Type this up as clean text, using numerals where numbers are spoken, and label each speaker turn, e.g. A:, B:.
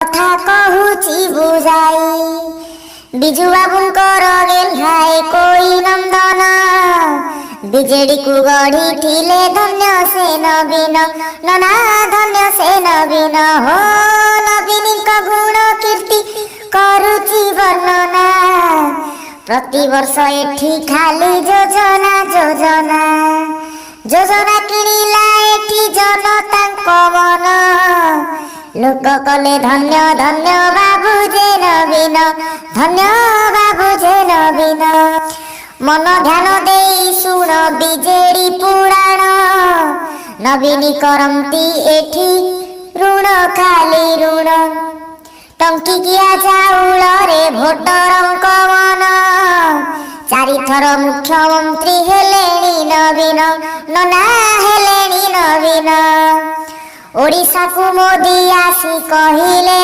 A: କଥା କହୁଛି ବୁଝାଇ ବିଜୁ ବାବୁଙ୍କର ଗେହ୍ଲାଏ କୋଇ ନନ୍ଦନ ବିଜେଡି କୁ ଗଢିଥିଲେ ଧନ୍ୟ ସେ ନବୀନ ନନା ଧନ୍ୟ ସେ ନବୀନ ହୋ ନବୀନଙ୍କ ଗୁଣ କୀର୍ତ୍ତି କରୁଛି ବର୍ଣ୍ଣନା ପ୍ରତିବର୍ଷ ଏଠି ଖାଲି ଯୋଜନା ଯୋଜନା ଯୋଜନା କିଣିଲା ଏଠି ଜନତାଙ୍କ ମନ ଲୋକ କଲେ ଧନ୍ୟ ଧନ୍ୟ ବାବୁ ଯେ ନବୀନ ଧନ୍ୟ ବାବୁ ଯେ ନବୀନ ମନ ଧ୍ୟାନ ଦେଇ ଶୁଣ ବିଜେଡି ପୁରାଣ ନବୀନ କରନ୍ତି ଏଠି ଋଣ ଖାଲି ଋଣ ଟଙ୍କିକିଆ ଚାଉଳରେ ଭୋଟରଙ୍କ ମନ ଚାରିଥର ମୁଖ୍ୟମନ୍ତ୍ରୀ ହେଲେଣି ନବୀନ ନନା ହେଲେଣି ନବୀନ ଓଡ଼ିଶାକୁ ମୋଦି ଆସି କହିଲେ